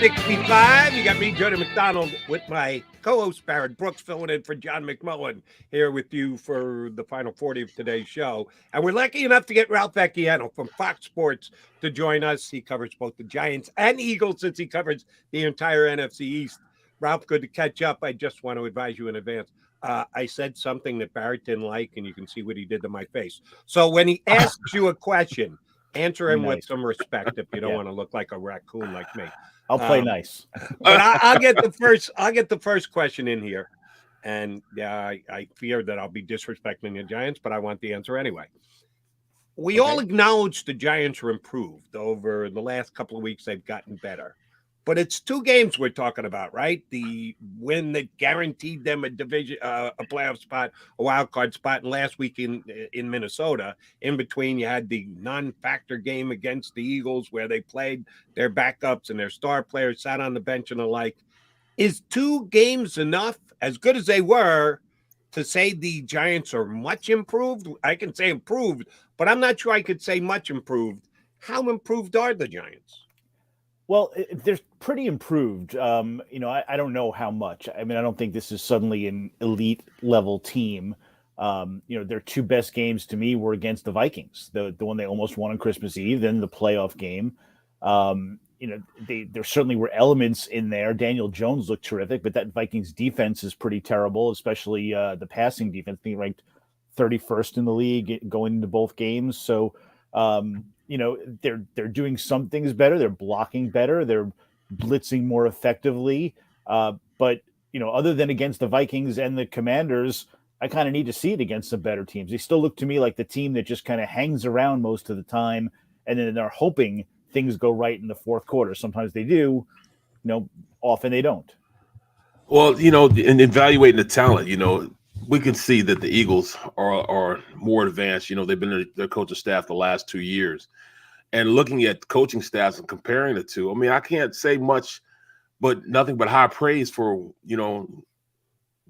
65. You got me, Jody McDonald, with my co-host Barrett Brooks, filling in for John McMullen, here with you for the final 40 of today's show. And we're lucky enough to get Ralph Vacchiano from Fox Sports to join us. He covers both the Giants and Eagles since he covers the entire NFC East. Ralph, good to catch up. I just want to advise you in advance. I said something that Barrett didn't like, and you can see what he did to my face. So when he asks you a question, answer him with some respect if you don't want to look like a raccoon like me. I'll play nice. But I'll get the first question in here. And I fear that I'll be disrespecting the Giants, but I want the answer anyway. We all acknowledge the Giants are improved over the last couple of weeks. They've gotten better. But it's two games we're talking about, right? The win that guaranteed them a division, a playoff spot, a wild card spot, and last week in Minnesota. In between, you had the non-factor game against the Eagles where they played their backups and their star players sat on the bench and the like. Is two games enough, as good as they were, to say the Giants are much improved? I can say improved, but I'm not sure I could say much improved. How improved are the Giants? Well, they're pretty improved. I don't know how much. I mean, I don't think this is suddenly an elite level team. Their two best games to me were against the Vikings, the one they almost won on Christmas Eve, then the playoff game. There certainly were elements in there. Daniel Jones looked terrific, but that Vikings defense is pretty terrible, especially the passing defense, being ranked 31st in the league going into both games. So, they're doing some things better. They're blocking better. They're blitzing more effectively. But other than against the Vikings and the Commanders, I kind of need to see it against some better teams. They still look to me like the team that just kind of hangs around most of the time, and then they're hoping things go right in the fourth quarter. Sometimes they do, often they don't. Well, in evaluating the talent, we can see that the Eagles are more advanced. They've been their coaching staff the last 2 years. And looking at coaching staffs and comparing the two, I mean, I can't say much, but nothing but high praise for,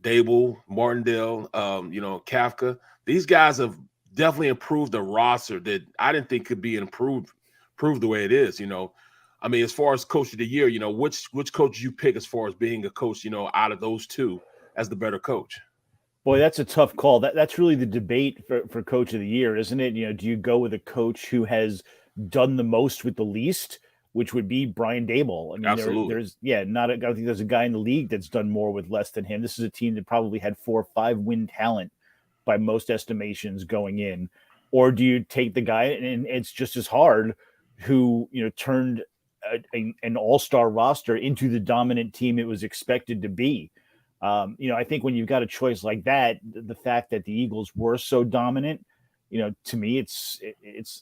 Dable, Martindale, Kafka. These guys have definitely improved the roster that I didn't think could be improved the way it is, I mean, as far as coach of the year, which coach you pick as far as being a coach, out of those two as the better coach? Boy, that's a tough call. That's really the debate for coach of the year, isn't it? Do you go with a coach who has done the most with the least, which would be Brian Dable? I mean, absolutely. I don't think there's a guy in the league that's done more with less than him. This is a team that probably had 4 or 5 win talent by most estimations going in. Or do you take the guy, and it's just as hard, who turned an all-star roster into the dominant team it was expected to be? I think when you've got a choice like that, the fact that the Eagles were so dominant, to me, it's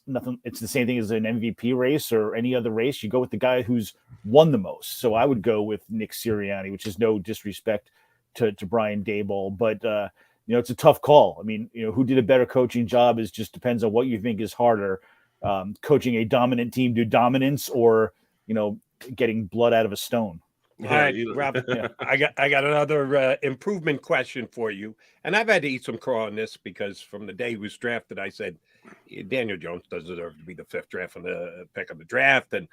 nothing. It's the same thing as an MVP race or any other race. You go with the guy who's won the most. So I would go with Nick Sirianni, which is no disrespect to Brian Dable, but it's a tough call. I mean, who did a better coaching job just depends on what you think is harder, coaching a dominant team to dominance or getting blood out of a stone. All right, Rob, I got another improvement question for you. And I've had to eat some crow on this because from the day he was drafted, I said, Daniel Jones does deserve to be the 5th draft on the pick of the draft. And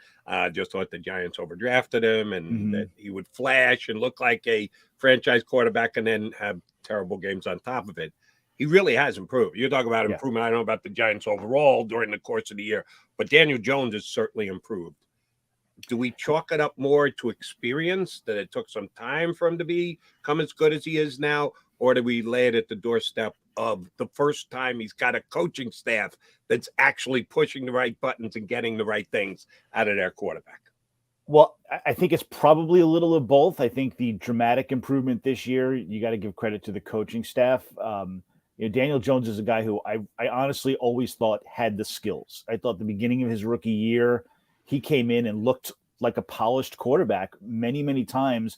just thought the Giants overdrafted him and that he would flash and look like a franchise quarterback and then have terrible games on top of it. He really has improved. You're talking about improvement. I don't know about the Giants overall during the course of the year, but Daniel Jones has certainly improved. Do we chalk it up more to experience, that it took some time for him to become as good as he is now? Or do we lay it at the doorstep of the first time he's got a coaching staff that's actually pushing the right buttons and getting the right things out of their quarterback? Well, I think it's probably a little of both. I think the dramatic improvement this year, you got to give credit to the coaching staff. Daniel Jones is a guy who I honestly always thought had the skills. I thought the beginning of his rookie year, he came in and looked like a polished quarterback many, many times.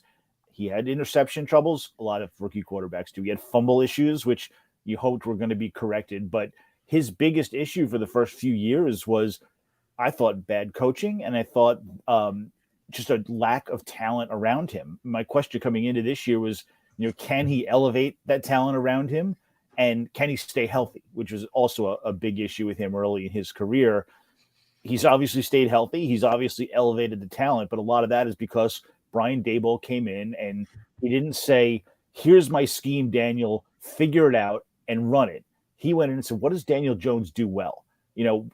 He had interception troubles. A lot of rookie quarterbacks do. He had fumble issues, which you hoped were going to be corrected. But his biggest issue for the first few years was, I thought, bad coaching. And I thought just a lack of talent around him. My question coming into this year was, can he elevate that talent around him? And can he stay healthy, which was also a big issue with him early in his career. he's obviously stayed healthy. He's obviously elevated the talent, but a lot of that is because Brian Daboll came in and he didn't say, here's my scheme, Daniel, figure it out and run it. He went in and said, what does Daniel Jones do well?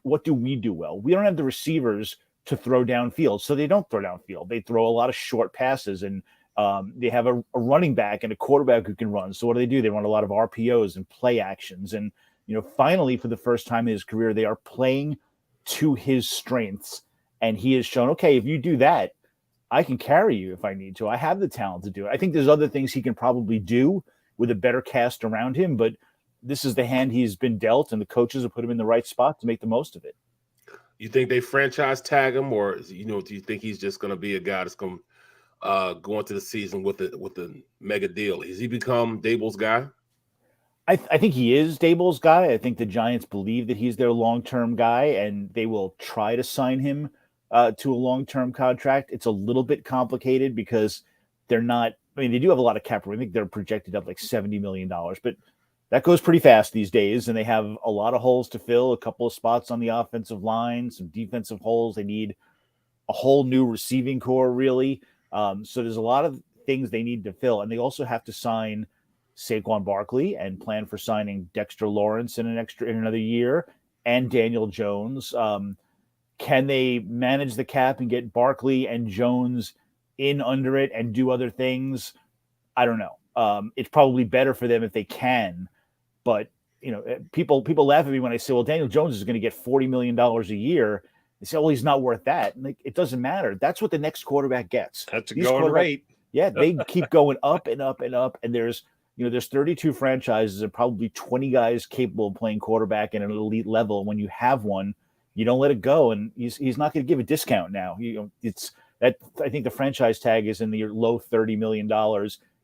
What do we do well? We don't have the receivers to throw downfield, so they don't throw downfield. They throw a lot of short passes, and they have a running back and a quarterback who can run. So what do? They run a lot of RPOs and play actions. And, finally, for the first time in his career, they are playing to his strengths. And he has shown, okay, if you do that, I can carry you if I need to. I have the talent to do it. I think there's other things he can probably do with a better cast around him, but this is the hand he's been dealt, and the coaches have put him in the right spot to make the most of it. You think they franchise tag him, or do you think he's just going to be a guy that's going to go into the season with a mega deal? Has he become Daboll's guy? I think he is Daboll's guy. I think the Giants believe that he's their long-term guy, and they will try to sign him to a long-term contract. It's a little bit complicated because they're not. I mean, they do have a lot of cap room. I think they're projected up like $70 million, but that goes pretty fast these days, and they have a lot of holes to fill, a couple of spots on the offensive line, some defensive holes. They need a whole new receiving core, really. So there's a lot of things they need to fill, and they also have to sign Saquon Barkley and plan for signing Dexter Lawrence in another year, and Daniel Jones. Can they manage the cap and get Barkley and Jones in under it and do other things? I don't know. It's probably better for them if they can. But, people laugh at me when I say, well, Daniel Jones is going to get $40 million a year. They say, well, he's not worth that. And it doesn't matter. That's what the next quarterback gets. That's a going rate. Yeah, they keep going up and up and up. And there's 32 franchises and probably 20 guys capable of playing quarterback at an elite level. When you have one, you don't let it go. And he's not going to give a discount now. It's that I think the franchise tag is in the low $30 million.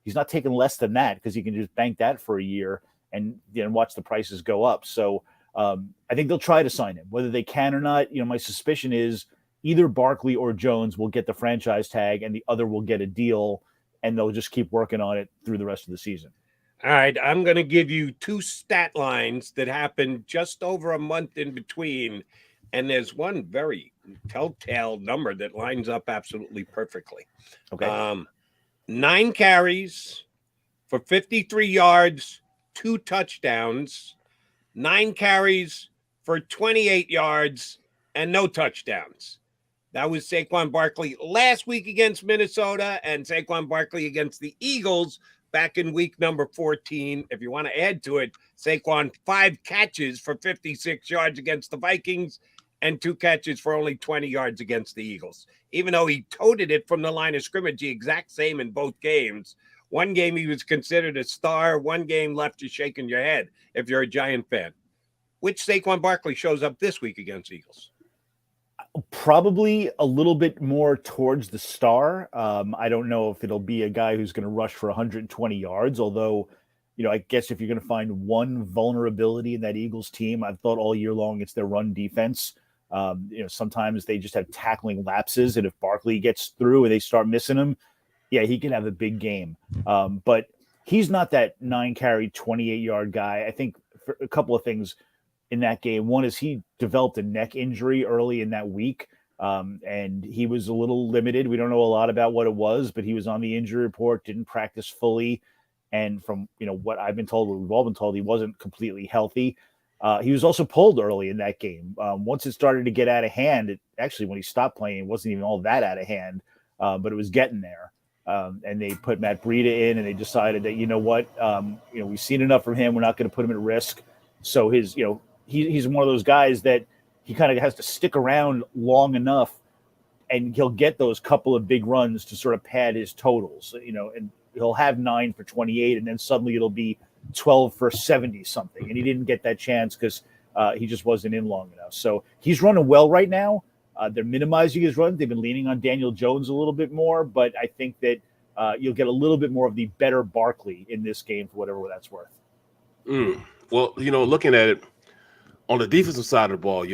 He's not taking less than that because he can just bank that for a year and watch the prices go up. So I think they'll try to sign him. Whether they can or not, my suspicion is either Barkley or Jones will get the franchise tag and the other will get a deal, and they'll just keep working on it through the rest of the season. All right, I'm going to give you two stat lines that happened just over a month in between, and there's one very telltale number that lines up absolutely perfectly. Okay. 9 carries for 53 yards, 2 touchdowns, 9 carries for 28 yards, and no touchdowns. That was Saquon Barkley last week against Minnesota and Saquon Barkley against the Eagles back in week number 14. If you want to add to it, Saquon 5 catches for 56 yards against the Vikings and 2 catches for only 20 yards against the Eagles. Even though he toted it from the line of scrimmage, the exact same in both games. One game he was considered a star. One game left you shaking your head if you're a Giant fan. Which Saquon Barkley shows up this week against Eagles? Probably a little bit more towards the star. I don't know if it'll be a guy who's going to rush for 120 yards, although, I guess if you're going to find one vulnerability in that Eagles team, I've thought all year long it's their run defense. Sometimes they just have tackling lapses, and if Barkley gets through and they start missing him, yeah, he can have a big game. But he's not that 9-carry, 28-yard guy. I think for a couple of things in that game. One is he developed a neck injury early in that week, and he was a little limited. We don't know a lot about what it was, but he was on the injury report, didn't practice fully. And from what I've been told, what we've all been told, he wasn't completely healthy. He was also pulled early in that game. Once it started to get out of hand, actually when he stopped playing, it wasn't even all that out of hand, but it was getting there. And they put Matt Breida in, and they decided that, we've seen enough from him. We're not going to put him at risk. So he's one of those guys that he kind of has to stick around long enough, and he'll get those couple of big runs to sort of pad his totals, and he'll have 9 for 28, and then suddenly it'll be 12 for 70 something. And he didn't get that chance because he just wasn't in long enough. So he's running well right now. They're minimizing his run. They've been leaning on Daniel Jones a little bit more, but I think that you'll get a little bit more of the better Barkley in this game for whatever that's worth. Well, looking at it on the defensive side of the ball,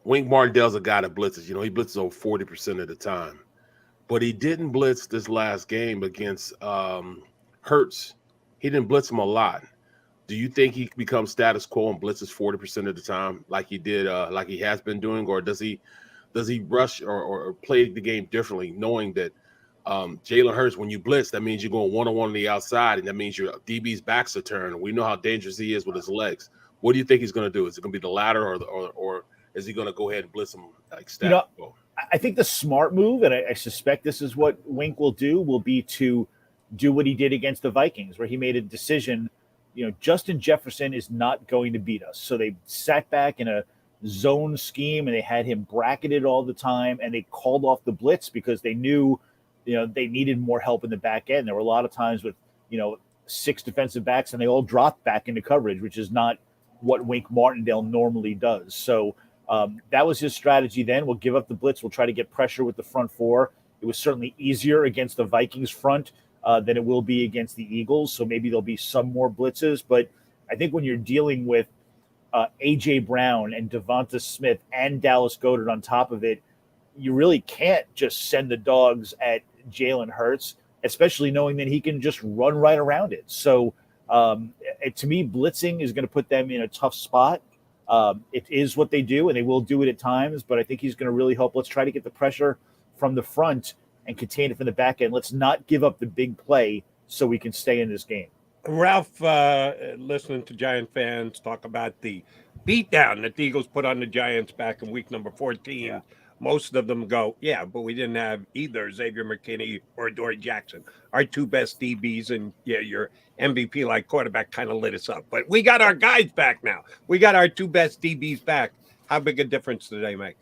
Wink Martindale's a guy that blitzes. He blitzes over 40% of the time, but he didn't blitz this last game against Hurts. He didn't blitz him a lot. do you think he becomes status quo and blitzes 40% of the time like he did, like he has been doing, or does he rush or play the game differently, knowing that Jalen Hurts, when you blitz, that means you're going one-on-one on the outside, and that means your DB's backs are turned. We know how dangerous he is with his legs. What do you think he's going to do? Is it going to be the latter, or is he going to go ahead and blitz him like status quo? I think the smart move, and I suspect this is what Wink will do, will be to do what he did against the Vikings, where he made a decision. Justin Jefferson is not going to beat us. So they sat back in a zone scheme and they had him bracketed all the time, and they called off the blitz because they knew, they needed more help in the back end. There were a lot of times with, 6 defensive backs and they all dropped back into coverage, which is not what Wink Martindale normally does. So that was his strategy then. We'll give up the blitz. We'll try to get pressure with the front four. It was certainly easier against the Vikings front than it will be against the Eagles. So maybe there'll be some more blitzes. But I think when you're dealing with A.J. Brown and Devonta Smith and Dallas Goedert on top of it, you really can't just send the dogs at Jalen Hurts, especially knowing that he can just run right around it. So to me, blitzing is going to put them in a tough spot. It is what they do, and they will do it at times, but I think he's going to really help. Let's try to get the pressure from the front and contain it from the back end. Let's not give up the big play so we can stay in this game. Ralph, listening to Giant fans talk about the beatdown that the Eagles put on the Giants back in week number 14. Yeah. Most of them go, yeah, but we didn't have either Xavier McKinney or Dory Jackson, our 2 best DBs, and your MVP-like quarterback kind of lit us up. But we got our guys back now. We got our 2 best DBs back. How big a difference do they make?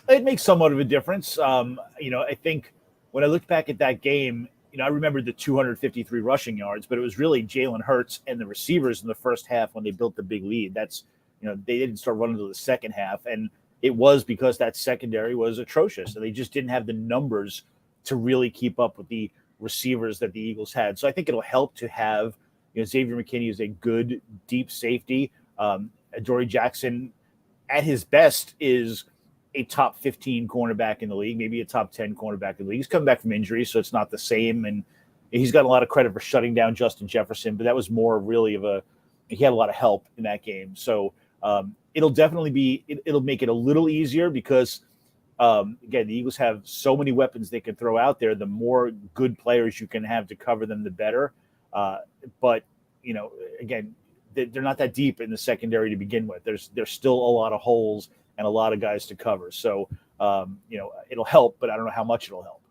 It makes somewhat of a difference. I think when I look back at that game, I remember the 253 rushing yards, but it was really Jalen Hurts and the receivers in the first half when they built the big lead. That's, they didn't start running until the second half. And it was because that secondary was atrocious. And they just didn't have the numbers to really keep up with the receivers that the Eagles had. So I think it'll help to have, Xavier McKinney is a good deep safety. Dory Jackson at his best is a top 15 cornerback in the league, maybe a top 10 cornerback in the league. He's coming back from injury, so it's not the same. And he's got a lot of credit for shutting down Justin Jefferson, but that was more really he had a lot of help in that game. So it'll definitely it'll make it a little easier because, again, the Eagles have so many weapons they can throw out there. The more good players you can have to cover them, the better. But, again, they're not that deep in the secondary to begin with. There's still a lot of holes and a lot of guys to cover. So, it'll help, but I don't know how much it'll help.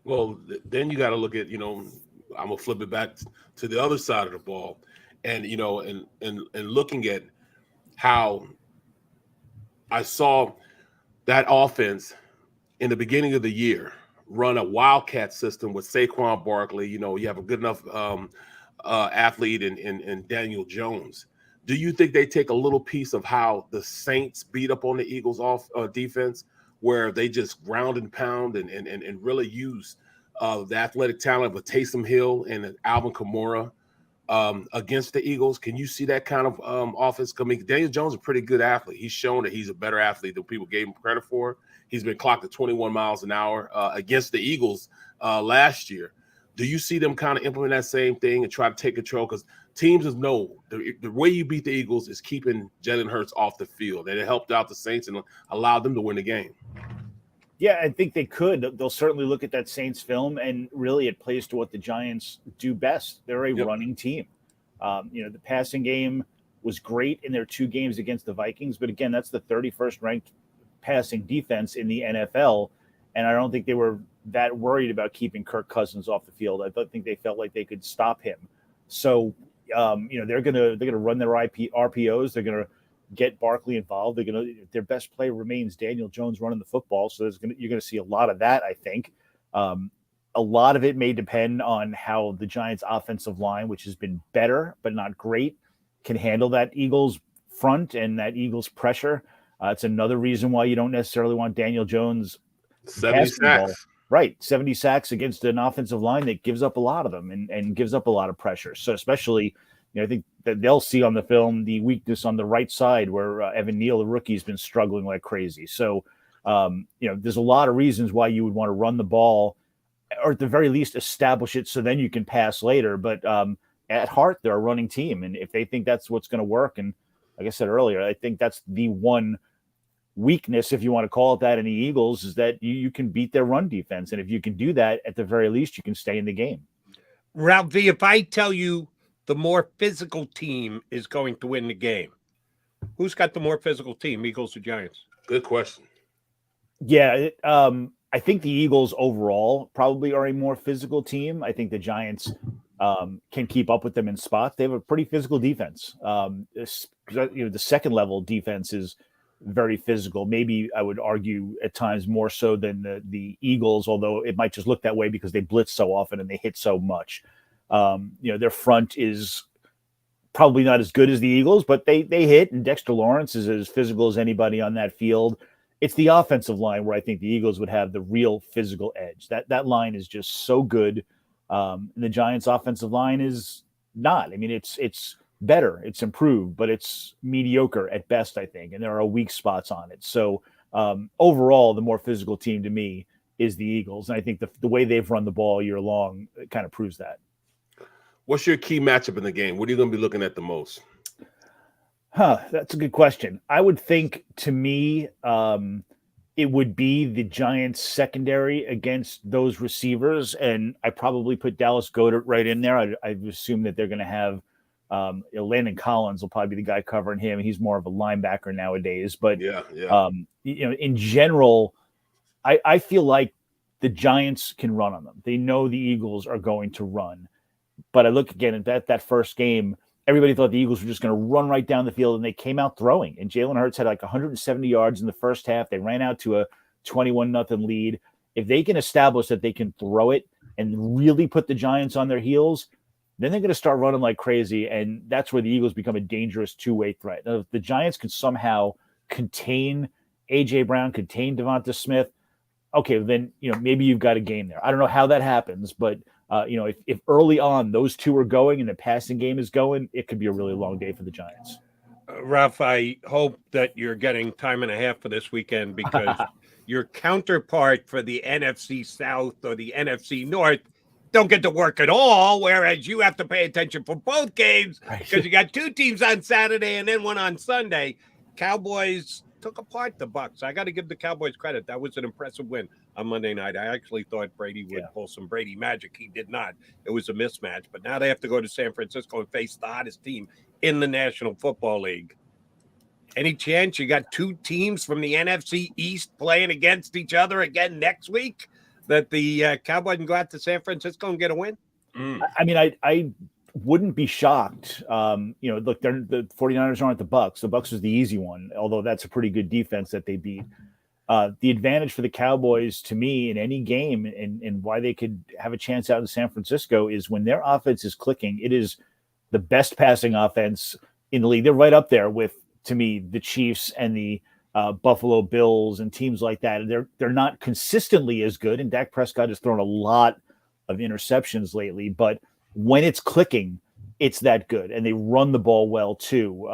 Well, then you got to look at, I'm going to flip it back to the other side of the ball. And, and looking at how I saw that offense in the beginning of the year run a wildcat system with Saquon Barkley. You have a good enough athlete in Daniel Jones. Do you think they take a little piece of how the Saints beat up on the Eagles defense, where they just ground and pound and really use the athletic talent of a Taysom Hill and Alvin Kamara against the Eagles? Can you see that kind of offense coming? Daniel Jones is a pretty good athlete. He's shown that he's a better athlete than people gave him credit for. He's been clocked at 21 miles an hour against the Eagles last year. Do you see them kind of implement that same thing and try to take control? Because teams know the way you beat the Eagles is keeping Jalen Hurts off the field. And it helped out the Saints and allowed them to win the game. Yeah, I think they could. They'll certainly look at that Saints film, and really it plays to what the Giants do best. They're a running team. The passing game was great in their 2 games against the Vikings. But again, that's the 31st ranked passing defense in the NFL. And I don't think they were that worried about keeping Kirk Cousins off the field. I don't think they felt like they could stop him. So, they're gonna run their RPOs. They're gonna get Barkley involved. Their best player remains Daniel Jones running the football. So you're gonna see a lot of that. I think a lot of it may depend on how the Giants' offensive line, which has been better but not great, can handle that Eagles front and that Eagles pressure. It's another reason why you don't necessarily want Daniel Jones 70 sacks. Right, 70 sacks against an offensive line that gives up a lot of them and gives up a lot of pressure. So especially, I think that they'll see on the film the weakness on the right side where Evan Neal, the rookie, has been struggling like crazy. So, there's a lot of reasons why you would want to run the ball, or at the very least establish it so then you can pass later. But at heart, they're a running team. And if they think that's what's going to work, and like I said earlier, I think that's the one weakness, if you want to call it that, in the Eagles, is that you can beat their run defense. And if you can do that, at the very least, you can stay in the game. Ralph V, if I tell you the more physical team is going to win the game, who's got the more physical team, Eagles or Giants? Good question. Yeah, I think the Eagles overall probably are a more physical team. I think the Giants can keep up with them in spots. They have a pretty physical defense. The second level defense is very physical. Maybe I would argue at times more so than the Eagles, although it might just look that way because they blitz so often and they hit so much. Their front is probably not as good as the Eagles, but they hit, and Dexter Lawrence is as physical as anybody on that field. It's the offensive line where I think the Eagles would have the real physical edge. That line is just so good. The Giants' offensive line is not. I mean, it's better, it's improved, but it's mediocre at best, I think, and there are weak spots on it. So overall, the more physical team to me is the Eagles, and I think the way they've run the ball year long kind of proves that. What's your key matchup in the game? What are you going to be looking at the most? That's a good question. I would think, to me, it would be the Giants secondary against those receivers, and I probably put Dallas Goedert right in there. I assume that they're going to have Landon Collins will probably be the guy covering him. He's more of a linebacker nowadays, but in general, I feel like the Giants can run on them. They know the Eagles are going to run, but I look again at that first game. Everybody thought the Eagles were just going to run right down the field, and they came out throwing. And Jalen Hurts had like 170 yards in the first half. They ran out to a 21-0 lead. If they can establish that they can throw it and really put the Giants on their heels, then they're going to start running like crazy, and that's where the Eagles become a dangerous two-way threat. Now, if the Giants can somehow contain A.J. Brown, contain Devonta Smith, okay, then maybe you've got a game there. I don't know how that happens, but if early on those two are going and the passing game is going, it could be a really long day for the Giants. Ralph, I hope that you're getting time and a half for this weekend, because your counterpart for the NFC South or the NFC North don't get to work at all, whereas you have to pay attention for both games because you got two teams on Saturday and then one on Sunday. Cowboys took apart the Bucs. I got to give the Cowboys credit. That was an impressive win on Monday night. I actually thought Brady would pull some Brady magic. He did not. It was a mismatch. But now they have to go to San Francisco and face the hottest team in the National Football League. Any chance you got two teams from the NFC East playing against each other again next week, that the Cowboys can go out to San Francisco and get a win? I mean, I wouldn't be shocked. Look, the 49ers aren't the Bucs. The Bucs was the easy one, although that's a pretty good defense that they beat. The advantage for the Cowboys, to me, in any game, and why they could have a chance out in San Francisco, is when their offense is clicking. It is the best passing offense in the league. They're right up there with, to me, the Chiefs and the Buffalo Bills and teams like that. They're not consistently as good, and Dak Prescott has thrown a lot of interceptions lately, but when it's clicking, it's that good, and they run the ball well too.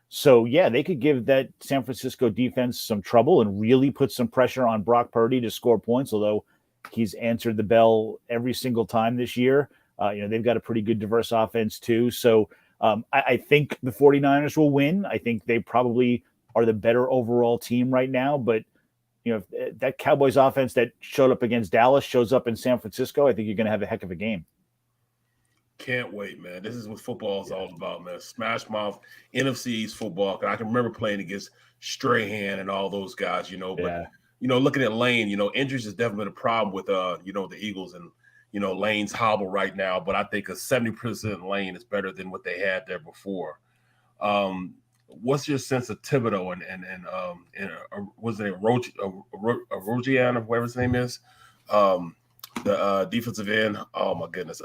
So yeah, they could give that San Francisco defense some trouble and really put some pressure on Brock Purdy to score points, although he's answered the bell every single time this year. They've got a pretty good diverse offense too. So I think the 49ers will win. I think they probably are the better overall team right now, but if that Cowboys offense that showed up against Dallas shows up in San Francisco, I think you're going to have a heck of a game. Can't wait, man. This is what football is all about, man. Smash mouth, NFC East football. I can remember playing against Strahan and all those guys, but, looking at Lane, injuries has definitely been a problem with, the Eagles, and, Lane's hobble right now, but I think a 70% Lane is better than what they had there before. What's your sense of Thibodeau and what's his name, Vacchiano, whatever his name is, the defensive end? Oh my goodness,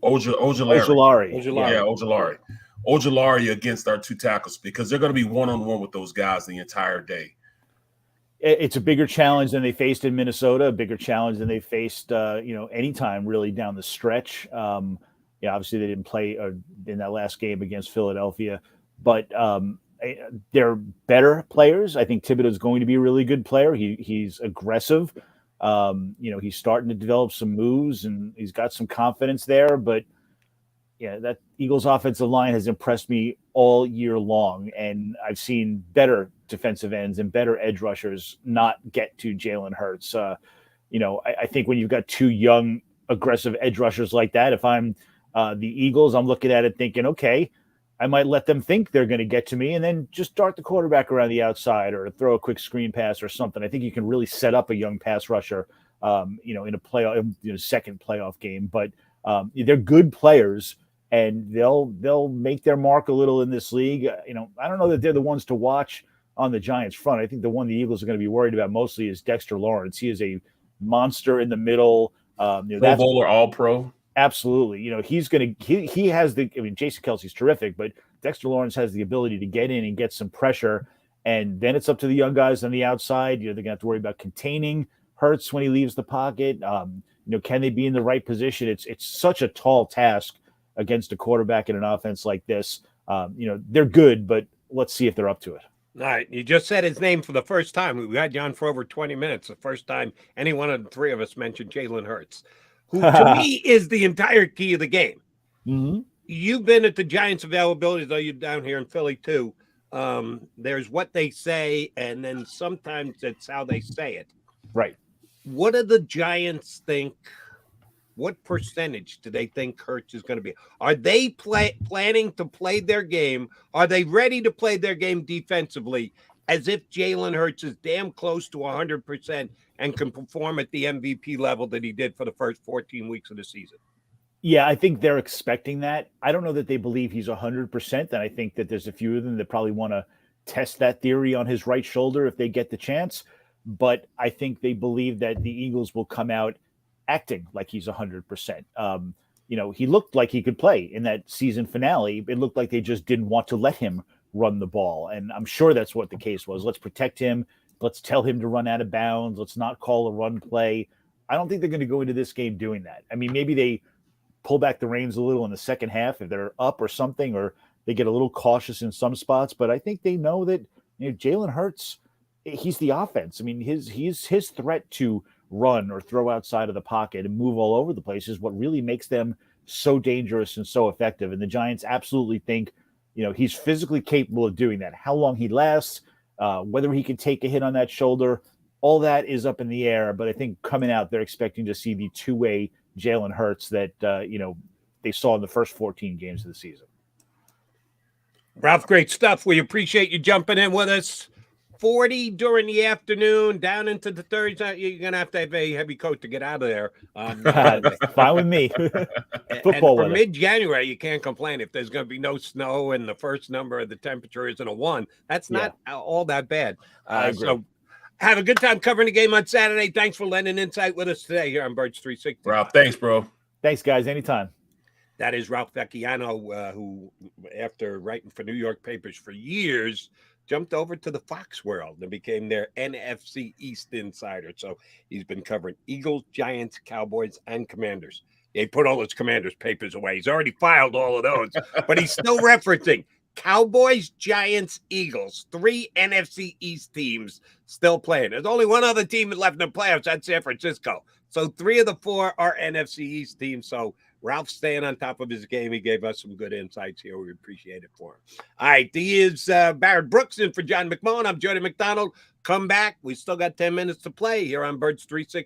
Ojulari. Yeah, Ojulari against our two tackles, because they're going to be one-on-one with those guys the entire day. It's a bigger challenge than they faced in Minnesota, a bigger challenge than they faced, anytime really down the stretch. Obviously they didn't play in that last game against Philadelphia, but they're better players. I think Thibodeau's going to be a really good player. He's aggressive. He's starting to develop some moves, and he's got some confidence there. But Yeah, that Eagles offensive line has impressed me all year long, and I've seen better defensive ends and better edge rushers not get to Jalen Hurts. I think when you've got two young, aggressive edge rushers like that, if I'm the Eagles, I'm looking at it thinking, okay, I might let them think they're going to get to me and then just dart the quarterback around the outside or throw a quick screen pass or something. I think you can really set up a young pass rusher, in a playoff, second playoff game. But they're good players, and they'll make their mark a little in this league. I don't know that they're the ones to watch on the Giants front. I think the one the Eagles are going to be worried about mostly is Dexter Lawrence. He is a monster in the middle. Pro Bowler, All Pro. Absolutely. He has Jason Kelsey's terrific, but Dexter Lawrence has the ability to get in and get some pressure. And then it's up to the young guys on the outside. They're going to have to worry about containing Hurts when he leaves the pocket. Can they be in the right position? It's such a tall task against a quarterback in an offense like this. They're good, but let's see if they're up to it. All right. You just said his name for the first time. We had you on for over 20 minutes. The first time any one of the three of us mentioned Jalen Hurts, who to me is the entire key of the game. Mm-hmm. You've been at the Giants availability, though you're down here in Philly too. There's what they say, and then sometimes it's how they say it. Right. What do the Giants think? What percentage do they think Hurts is going to be? Are they planning to play their game? Are they ready to play their game defensively as if Jalen Hurts is damn close to 100% and can perform at the MVP level that he did for the first 14 weeks of the season? Yeah, I think they're expecting that. I don't know that they believe he's 100%, and I think that there's a few of them that probably want to test that theory on his right shoulder if they get the chance. But I think they believe that the Eagles will come out acting like he's 100%. He looked like he could play in that season finale. It looked like they just didn't want to let him run the ball. And I'm sure that's what the case was. Let's protect him. Let's tell him to run out of bounds. Let's not call a run play. I don't think they're going to go into this game doing that. I mean, maybe they pull back the reins a little in the second half if they're up or something, or they get a little cautious in some spots. But I think they know that Jalen Hurts, he's the offense. I mean, his threat to run or throw outside of the pocket and move all over the place is what really makes them so dangerous and so effective. And the Giants absolutely think, he's physically capable of doing that. How long he lasts, whether he can take a hit on that shoulder, all that is up in the air. But I think coming out, they're expecting to see the two-way Jalen Hurts that, they saw in the first 14 games of the season. Ralph, great stuff. We appreciate you jumping in with us. 40 during the afternoon, down into the 30s. You're going to have a heavy coat to get out of there. Fine with me. Football and for mid-January, you can't complain if there's going to be no snow and the first number of the temperature isn't a 1. That's not all that bad. So have a good time covering the game on Saturday. Thanks for lending insight with us today here on Birds 360. Ralph, thanks, bro. Thanks, guys. Anytime. That is Ralph Vacchiano, who, after writing for New York papers for years, jumped over to the Fox world and became their NFC East insider. So he's been covering Eagles, Giants, Cowboys, and Commanders. He put all his Commanders papers away. He's already filed all of those, but he's still referencing Cowboys, Giants, Eagles, 3 NFC East teams still playing. There's only one other team left in the playoffs. That's San Francisco. So 3 of the 4 are NFC East teams. So Ralph's staying on top of his game. He gave us some good insights here. We appreciate it for him. All right, he is Barrett Brooks in for John McMullen. I'm Jody McDonald. Come back. We still got 10 minutes to play here on Birds 360.